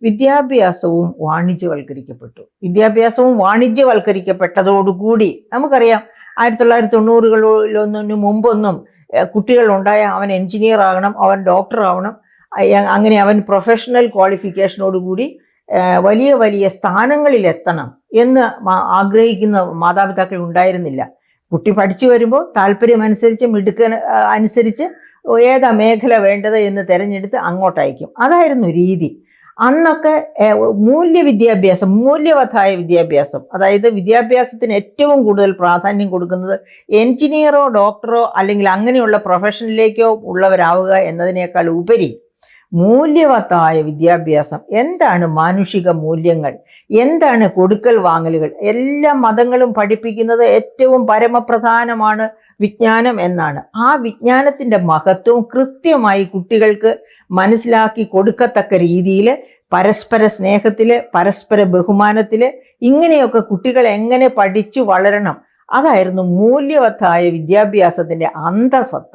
വിദ്യാഭ്യാസവും വാണിജ്യവൽക്കരിക്കപ്പെട്ടതോടുകൂടി നമുക്കറിയാം 1990-കളിലൊന്നും മുമ്പൊന്നും കുട്ടികൾ ഉണ്ടായ അവൻ എഞ്ചിനീയർ ആകണം, അവൻ ഡോക്ടർ ആവണം, അങ്ങനെ അവൻ പ്രൊഫഷണൽ ക്വാളിഫിക്കേഷനോടുകൂടി വലിയ വലിയ സ്ഥാനങ്ങളിൽ എത്തണം എന്ന് ആഗ്രഹിക്കുന്ന മാതാപിതാക്കൾ ഉണ്ടായിരുന്നില്ല. കുട്ടി പഠിച്ചു വരുമ്പോൾ താല്പര്യമനുസരിച്ച് അനുസരിച്ച് ഏതാ മേഖല വേണ്ടത് എന്ന് തിരഞ്ഞെടുത്ത് അങ്ങോട്ടയക്കും. അതായിരുന്നു രീതി. അന്നൊക്കെ മൂല്യവത്തായ വിദ്യാഭ്യാസം, അതായത് വിദ്യാഭ്യാസത്തിന് ഏറ്റവും കൂടുതൽ പ്രാധാന്യം കൊടുക്കുന്നത് എഞ്ചിനീയറോ ഡോക്ടറോ അല്ലെങ്കിൽ അങ്ങനെയുള്ള പ്രൊഫഷനിലേക്കോ ഉള്ളവരാവുക എന്നതിനേക്കാൾ ഉപരി മൂല്യവത്തായ വിദ്യാഭ്യാസം. എന്താണ് മാനുഷിക മൂല്യങ്ങൾ, എന്താണ് കൊടുക്കൽ വാങ്ങലുകൾ, എല്ലാ മതങ്ങളും പഠിപ്പിക്കുന്നത് ഏറ്റവും പരമപ്രധാനമാണ് വിജ്ഞാനം എന്നാണ്. ആ വിജ്ഞാനത്തിൻ്റെ മഹത്വം കൃത്യമായി കുട്ടികൾക്ക് മനസ്സിലാക്കി കൊടുക്കത്തക്ക രീതിയിൽ പരസ്പര സ്നേഹത്തിൽ, പരസ്പര ബഹുമാനത്തിൽ, ഇങ്ങനെയൊക്കെ കുട്ടികൾ എങ്ങനെ പഠിച്ചു വളരണം, അതായിരുന്നു മൂല്യവത്തായ വിദ്യാഭ്യാസത്തിൻ്റെ അന്തസത്ത.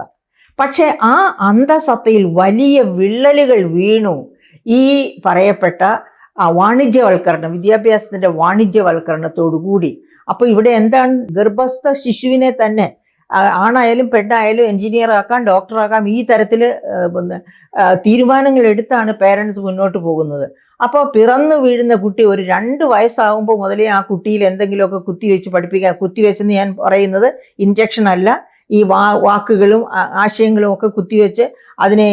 പക്ഷെ ആ അന്തസത്തയിൽ വലിയ വിള്ളലുകൾ വീണു ഈ പറയപ്പെട്ട വാണിജ്യവൽക്കരണം, വിദ്യാഭ്യാസത്തിൻ്റെ വാണിജ്യവൽക്കരണത്തോടുകൂടി. അപ്പോൾ ഇവിടെ എന്താണ്, ഗർഭസ്ഥ ശിശുവിനെ തന്നെ ആണായാലും പെണ്ണായാലും എഞ്ചിനീയർ ആക്കാം, ഡോക്ടറാക്കാം, ഈ തരത്തിൽ തീരുമാനങ്ങൾ എടുത്താണ് പേരൻസ് മുന്നോട്ട് പോകുന്നത്. അപ്പോൾ പിറന്നു വീഴുന്ന കുട്ടി ഒരു 2 വയസ്സാകുമ്പോൾ മുതലേ ആ കുട്ടിയിൽ എന്തെങ്കിലുമൊക്കെ കുത്തിവെച്ചെന്ന് ഞാൻ പറയുന്നത് ഇൻജക്ഷൻ അല്ല, ഈ വാക്കുകളും ആശയങ്ങളും ഒക്കെ കുത്തിവെച്ച് അതിനെ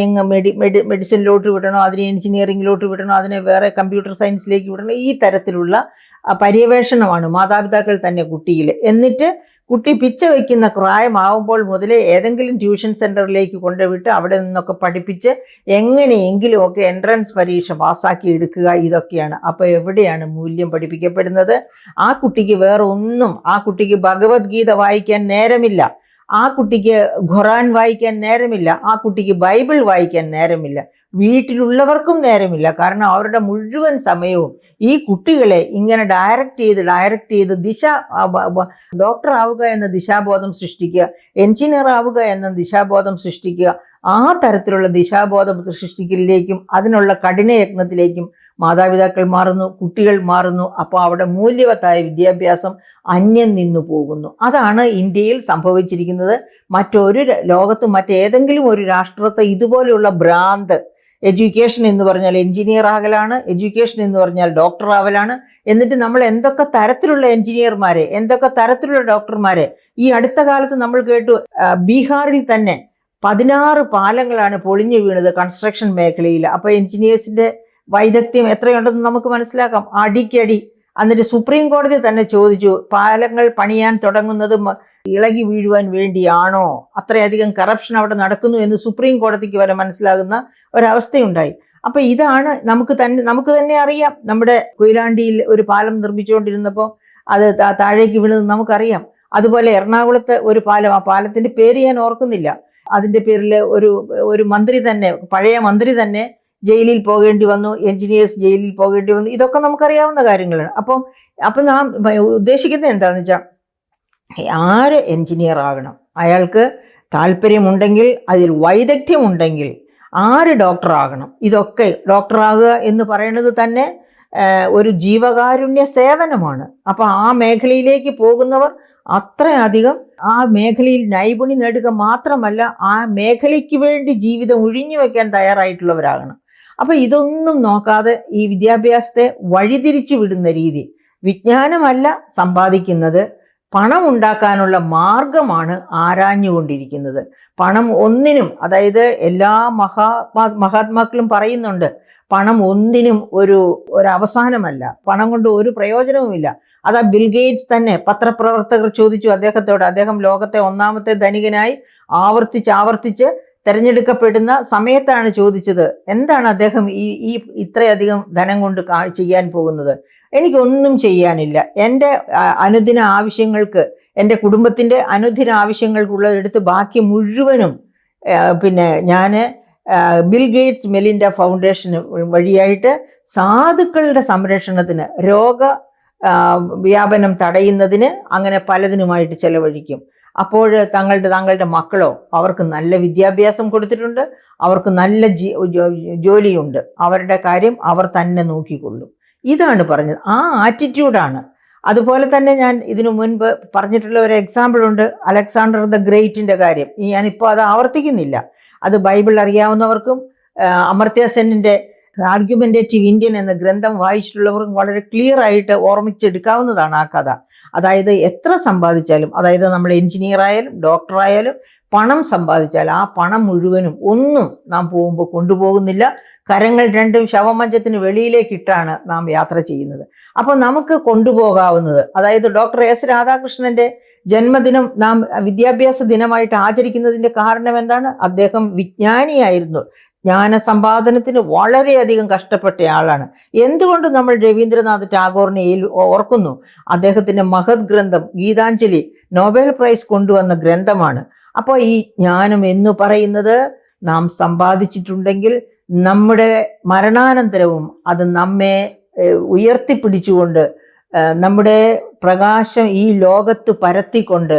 മെഡിസിനിലോട്ട് വിടണോ, അതിനെ എഞ്ചിനീയറിങ്ങിലോട്ട് വിടണോ, അതിനെ വേറെ കമ്പ്യൂട്ടർ സയൻസിലേക്ക് വിടണോ, ഈ തരത്തിലുള്ള പര്യവേഷണമാണ് മാതാപിതാക്കൾ തന്നെ കുട്ടിയിൽ. എന്നിട്ട് കുട്ടി പിച്ച വയ്ക്കുന്ന പ്രായമാവുമ്പോൾ മുതലേ ഏതെങ്കിലും ട്യൂഷൻ സെൻറ്ററിലേക്ക് കൊണ്ടുവിട്ട് അവിടെ നിന്നൊക്കെ പഠിപ്പിച്ച് എങ്ങനെയെങ്കിലുമൊക്കെ എൻട്രൻസ് പരീക്ഷ പാസ്സാക്കി എടുക്കുക, ഇതൊക്കെയാണ്. അപ്പോൾ എവിടെയാണ് മൂല്യം പഠിപ്പിക്കപ്പെടുന്നത്? ആ കുട്ടിക്ക് വേറെ ഒന്നും, ആ കുട്ടിക്ക് ഭഗവത്ഗീത വായിക്കാൻ നേരമില്ല, ആ കുട്ടിക്ക് ഖുറാൻ വായിക്കാൻ നേരമില്ല, ആ കുട്ടിക്ക് ബൈബിൾ വായിക്കാൻ നേരമില്ല, വീട്ടിലുള്ളവർക്കും നേരമില്ല. കാരണം അവരുടെ മുഴുവൻ സമയവും ഈ കുട്ടികളെ ഇങ്ങനെ ഡയറക്റ്റ് ചെയ്ത് ഡോക്ടർ ആവുക എന്ന ദിശാബോധം സൃഷ്ടിക്കുക, എഞ്ചിനീയർ ആവുക എന്ന ദിശാബോധം സൃഷ്ടിക്കുക, ആ തരത്തിലുള്ള ദിശാബോധം സൃഷ്ടിക്കലിലേക്കും അതിനുള്ള കഠിനയത്നത്തിലേക്കും മാതാപിതാക്കൾ മാറുന്നു, കുട്ടികൾ മാറുന്നു. അപ്പോൾ അവിടെ മൂല്യവത്തായ വിദ്യാഭ്യാസം അന്യം നിന്നു പോകുന്നു. അതാണ് ഇന്ത്യയിൽ സംഭവിച്ചിരിക്കുന്നത്. ലോകത്തും മറ്റേതെങ്കിലും ഒരു രാഷ്ട്രത്തെ ഇതുപോലെയുള്ള ഭ്രാന്ത്, എഡ്യൂക്കേഷൻ എന്ന് പറഞ്ഞാൽ എഞ്ചിനീയർ ആകലാണ്, എഡ്യൂക്കേഷൻ എന്ന് പറഞ്ഞാൽ ഡോക്ടർ ആവലാണ്, എന്നിട്ട് നമ്മൾ എന്തൊക്കെ തരത്തിലുള്ള എഞ്ചിനീയർമാരെ, എന്തൊക്കെ തരത്തിലുള്ള ഡോക്ടർമാരെ. ഈ അടുത്ത കാലത്ത് നമ്മൾ കേട്ടു, ബീഹാറിൽ തന്നെ 16 പാലങ്ങളാണ് പൊളിഞ്ഞു വീണത് കൺസ്ട്രക്ഷൻ മേഖലയിൽ. അപ്പോൾ എഞ്ചിനീയേഴ്സിന്റെ വൈദഗ്ധ്യം എത്രയുണ്ടെന്ന് നമുക്ക് മനസ്സിലാക്കാം. അടിക്കടി. എന്നിട്ട് സുപ്രീം കോടതി തന്നെ ചോദിച്ചു, പാലങ്ങൾ പണിയാൻ തുടങ്ങുന്നത് ഇളകി വീഴുവാൻ വേണ്ടിയാണോ? അത്രയധികം കറപ്ഷൻ അവിടെ നടക്കുന്നു എന്ന് സുപ്രീം കോടതിക്ക് വരെ മനസ്സിലാകുന്ന ഒരവസ്ഥയുണ്ടായി. അപ്പൊ ഇതാണ് നമുക്ക് തന്നെ അറിയാം. നമ്മുടെ കൊയിലാണ്ടിയിൽ ഒരു പാലം നിർമ്മിച്ചുകൊണ്ടിരുന്നപ്പോൾ അത് താഴേക്ക് വീണത് നമുക്കറിയാം. അതുപോലെ എറണാകുളത്ത് ഒരു പാലം, ആ പാലത്തിന്റെ പേര് ഞാൻ ഓർക്കുന്നില്ല, അതിന്റെ പേരിൽ ഒരു മന്ത്രി തന്നെ, പഴയ മന്ത്രി തന്നെ ജയിലിൽ പോകേണ്ടി വന്നു, എഞ്ചിനീയേഴ്സ് ജയിലിൽ പോകേണ്ടി വന്നു. ഇതൊക്കെ നമുക്കറിയാവുന്ന കാര്യങ്ങളാണ്. അപ്പം നാം ഉദ്ദേശിക്കുന്നത് എന്താണെന്ന് വെച്ചാൽ, ആര് എഞ്ചിനീയർ ആകണം, അയാൾക്ക് താല്പര്യമുണ്ടെങ്കിൽ, അതിൽ വൈദഗ്ധ്യമുണ്ടെങ്കിൽ, ആര് ഡോക്ടർ ആകണം. ഇതൊക്കെ ഡോക്ടറാകുക എന്ന് പറയുന്നത് തന്നെ ഒരു ജീവകാരുണ്യ സേവനമാണ്. അപ്പം ആ മേഖലയിലേക്ക് പോകുന്നവർ അത്രയധികം ആ മേഖലയിൽ നൈപുണ്യം നേടുക മാത്രമല്ല, ആ മേഖലയ്ക്ക് വേണ്ടി ജീവിതം ഒഴിഞ്ഞു വയ്ക്കാൻ തയ്യാറായിട്ടുള്ളവരാകണം. അപ്പം ഇതൊന്നും നോക്കാതെ ഈ വിദ്യാഭ്യാസത്തെ വഴിതിരിച്ചു വിടുന്ന രീതി, വിജ്ഞാനമല്ല സമ്പാദിക്കുന്നത്, പണം ഉണ്ടാക്കാനുള്ള മാർഗമാണ് ആരാഞ്ഞുകൊണ്ടിരിക്കുന്നത്. പണം ഒന്നിനും, അതായത് എല്ലാ മഹാത്മാക്കളും പറയുന്നുണ്ട്, പണം ഒന്നിനും ഒരു അവസാനമല്ല, പണം കൊണ്ട് ഒരു പ്രയോജനവുമില്ല. അതാ ബിൽഗേറ്റ്സ് തന്നെ, പത്രപ്രവർത്തകർ ചോദിച്ചു അദ്ദേഹത്തോട്, അദ്ദേഹം ലോകത്തെ 1ാമത്തെ ധനികനായി ആവർത്തിച്ച് തെരഞ്ഞെടുക്കപ്പെടുന്ന സമയത്താണ് ചോദിച്ചത്, എന്താണ് അദ്ദേഹം ഈ ഇത്രയധികം ധനം കൊണ്ട് ചെയ്യാൻ പോകുന്നത്? എനിക്കൊന്നും ചെയ്യാനില്ല, എൻ്റെ അനുദിന ആവശ്യങ്ങൾക്ക്, എൻ്റെ കുടുംബത്തിൻ്റെ അനുദിന ആവശ്യങ്ങൾക്കുള്ളതെടുത്ത് ബാക്കി മുഴുവനും ഞാൻ ബിൽഗേറ്റ്സ് മെലിൻഡ ഫൗണ്ടേഷന് വഴിയായിട്ട് സാധുക്കളുടെ സംരക്ഷണത്തിന്, രോഗ വ്യാപനം തടയുന്നതിന്, അങ്ങനെ പലതിനുമായിട്ട് ചെലവഴിക്കും. അപ്പോൾ താങ്കളുടെ മക്കളോ അവർക്ക് നല്ല വിദ്യാഭ്യാസം കൊടുത്തിട്ടുണ്ട്, അവർക്ക് നല്ല ജോലിയുണ്ട്, അവരുടെ കാര്യം അവർ തന്നെ നോക്കിക്കൊള്ളും. ഇതാണ് പറഞ്ഞത്, ആ ആറ്റിറ്റ്യൂഡാണ്. അതുപോലെ തന്നെ ഞാൻ ഇതിനു മുൻപ് പറഞ്ഞിട്ടുള്ള ഒരു എക്സാമ്പിൾ ഉണ്ട്, അലക്സാണ്ടർ ദ ഗ്രേറ്റിന്റെ കാര്യം. ഞാനിപ്പോൾ അത് ആവർത്തിക്കുന്നില്ല. അത് ബൈബിൾ അറിയാവുന്നവർക്കും അമർത്യ സെന്നിന്റെ ആർഗ്യുമെന്റേറ്റീവ് ഇന്ത്യൻ എന്ന ഗ്രന്ഥം വായിച്ചിട്ടുള്ളവർക്കും വളരെ ക്ലിയർ ആയിട്ട് ഓർമ്മിച്ചെടുക്കാവുന്നതാണ് ആ കഥ. അതായത് എത്ര സമ്പാദിച്ചാലും, അതായത് നമ്മൾ എഞ്ചിനീയർ ആയാലും ഡോക്ടർ ആയാലും പണം സമ്പാദിച്ചാൽ ആ പണം മുഴുവനും ഒന്നും നാം പോകുമ്പോൾ കൊണ്ടുപോകുന്നില്ല. കരങ്ങൾ രണ്ടും ശവമഞ്ചത്തിന് വെളിയിലേക്കിട്ടാണ് നാം യാത്ര ചെയ്യുന്നത്. അപ്പോൾ നമുക്ക് കൊണ്ടുപോകാവുന്നത്, അതായത് ഡോക്ടർ എസ് രാധാകൃഷ്ണന്റെ ജന്മദിനം നാം വിദ്യാഭ്യാസ ദിനമായിട്ട് ആചരിക്കുന്നതിന്റെ കാരണം എന്താണ്? അദ്ദേഹം വിജ്ഞാനിയായിരുന്നു, ജ്ഞാന സമ്പാദനത്തിന് വളരെയധികം കഷ്ടപ്പെട്ട ആളാണ്. എന്തുകൊണ്ട് നമ്മൾ രവീന്ദ്രനാഥ് ടാഗോറിനെ ഓർക്കുന്നു? അദ്ദേഹത്തിന്റെ മഹത് ഗ്രന്ഥം ഗീതാഞ്ജലി നോബൽ പ്രൈസ് കൊണ്ടുവന്ന ഗ്രന്ഥമാണ്. അപ്പോൾ ഈ ജ്ഞാനം എന്ന് പറയുന്നത് നാം സമ്പാദിച്ചിട്ടുണ്ടെങ്കിൽ നമ്മുടെ മരണാനന്തരവും അത് നമ്മെ ഉയർത്തിപ്പിടിച്ചുകൊണ്ട് നമ്മുടെ പ്രകാശം ഈ ലോകത്ത് പരത്തിക്കൊണ്ട്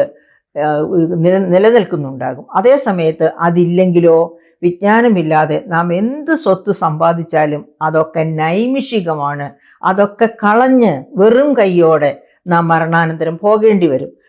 നിലനിൽക്കുന്നുണ്ടാകും. അതേ സമയത്ത് അതില്ലെങ്കിലോ, വിജ്ഞാനമില്ലാതെ നാം എന്ത് സ്വത്ത് സമ്പാദിച്ചാലും അതൊക്കെ നൈമിഷികമാണ്. അതൊക്കെ കളഞ്ഞ് വെറും കൈയോടെ നാം മരണാനന്തരം പോകേണ്ടി വരും.